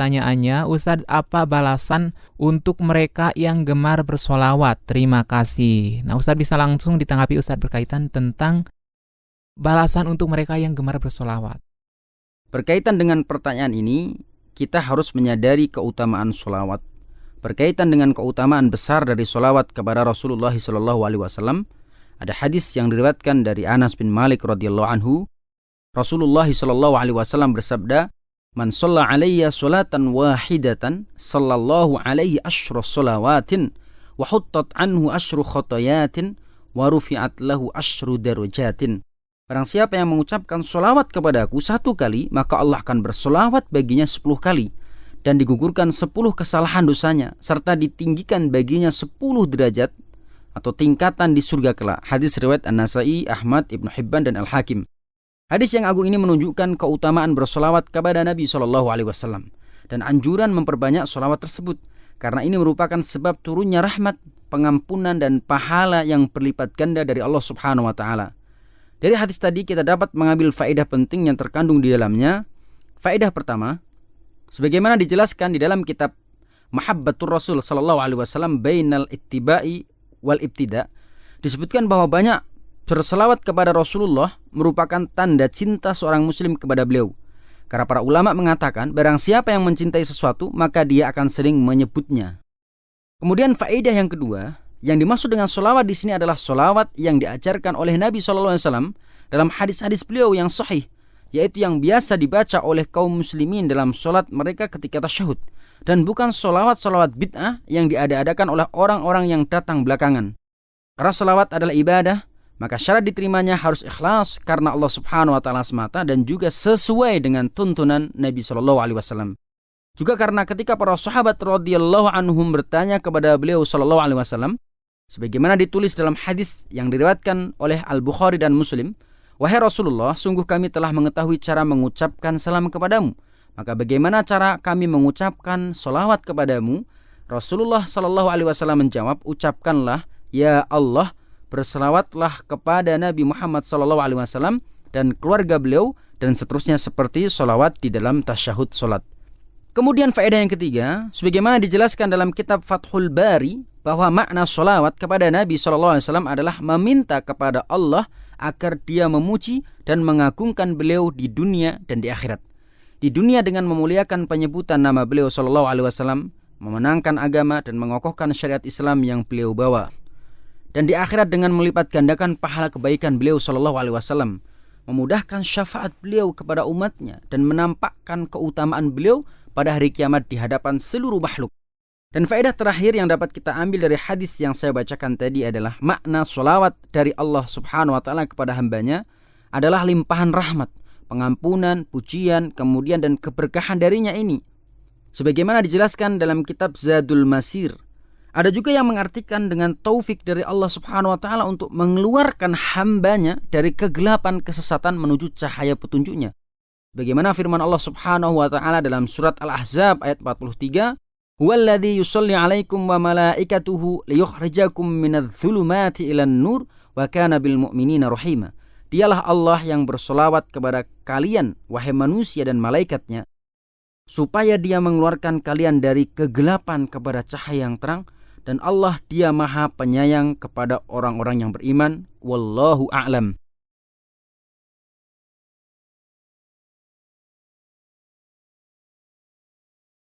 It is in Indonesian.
pertanyaannya, Ustadz, apa balasan untuk mereka yang gemar bersolawat? Terima kasih. Nah, Ustadz bisa langsung ditanggapi Ustadz berkaitan tentang balasan untuk mereka yang gemar bersolawat. Berkaitan dengan pertanyaan ini, kita harus menyadari keutamaan solawat. Berkaitan dengan keutamaan besar dari solawat kepada Rasulullah SAW, ada hadis yang diriwayatkan dari Anas bin Malik radhiyallahu anhu. Rasulullah SAW bersabda, "Man shalla alayya salatan wahidatan, sallallahu alaihi asyra salawatin, wa huttat anhu asyru khotayatin, wa rufi'at lahu asyru darajatin." Barang siapa yang mengucapkan solawat kepadaku 1 kali, maka Allah akan bersolawat baginya 10 kali. Dan digugurkan 10 kesalahan dosanya, serta ditinggikan baginya 10 derajat atau tingkatan di surga kelak. Hadis riwayat An-Nasai, Ahmad, Ibnu Hibban, dan Al-Hakim. Hadis yang agung ini menunjukkan keutamaan bersolawat kepada Nabi SAW dan anjuran memperbanyak solawat tersebut, karena ini merupakan sebab turunnya rahmat, pengampunan, dan pahala yang berlipat ganda dari Allah Subhanahu wa Ta'ala. Dari hadis tadi kita dapat mengambil faedah penting yang terkandung di dalamnya. Faedah pertama, sebagaimana dijelaskan di dalam kitab Mahabbatur Rasul sallallahu alaihi wasallam bainal ittiba'i wal ibtida, disebutkan bahwa banyak berselawat kepada Rasulullah merupakan tanda cinta seorang muslim kepada beliau. Karena para ulama mengatakan, barang siapa yang mencintai sesuatu, maka dia akan sering menyebutnya. Kemudian faedah yang kedua, yang dimaksud dengan solawat di sini adalah solawat yang diajarkan oleh Nabi SAW dalam hadis-hadis beliau yang sahih, yaitu yang biasa dibaca oleh kaum muslimin dalam solat mereka ketika tasyahud, dan bukan solawat-solawat bid'ah yang diada-adakan oleh orang-orang yang datang belakangan. Karena solawat adalah ibadah, maka syarat diterimanya harus ikhlas karena Allah Subhanahu wa Ta'ala semata dan juga sesuai dengan tuntunan Nabi SAW. Juga karena ketika para sahabat radhiyallahu anhum bertanya kepada beliau SAW, sebagaimana ditulis dalam hadis yang diriwayatkan oleh Al-Bukhari dan Muslim, "Wahai Rasulullah, sungguh kami telah mengetahui cara mengucapkan salam kepadamu. Maka bagaimana cara kami mengucapkan solawat kepadamu?" Rasulullah SAW menjawab, "Ucapkanlah, ya Allah, berselawatlah kepada Nabi Muhammad SAW dan keluarga beliau," dan seterusnya seperti solawat di dalam tasyahud solat. Kemudian faedah yang ketiga, sebagaimana dijelaskan dalam kitab Fathul Bari, bahwa makna solawat kepada Nabi SAW adalah meminta kepada Allah agar dia memuji dan mengagungkan beliau di dunia dan di akhirat. Di dunia dengan memuliakan penyebutan nama beliau SAW, memenangkan agama dan mengokohkan syariat Islam yang beliau bawa. Dan di akhirat dengan melipat gandakan pahala kebaikan beliau SAW, memudahkan syafaat beliau kepada umatnya dan menampakkan keutamaan beliau pada hari kiamat di hadapan seluruh makhluk. Dan faedah terakhir yang dapat kita ambil dari hadis yang saya bacakan tadi adalah makna solawat dari Allah Subhanahu wa Ta'ala kepada hambanya adalah limpahan rahmat, pengampunan, pujian, kemudian dan keberkahan darinya ini. Sebagaimana dijelaskan dalam kitab Zadul Masir, ada juga yang mengartikan dengan taufik dari Allah Subhanahu wa Ta'ala untuk mengeluarkan hambanya dari kegelapan kesesatan menuju cahaya petunjuknya. Bagaimana firman Allah Subhanahu wa Ta'ala dalam surat Al-Ahzab ayat 43, "Huwallazi yusalli 'alaikum wa malaikatuhu liyukhrijakum minadh-dhulumati ilan nur wa kana bil mu'minina rahima." Dialah Allah yang bersolawat kepada kalian, wahai manusia dan malaikatnya, supaya dia mengeluarkan kalian dari kegelapan kepada cahaya yang terang, dan Allah dia maha penyayang kepada orang-orang yang beriman. Wallahu a'lam.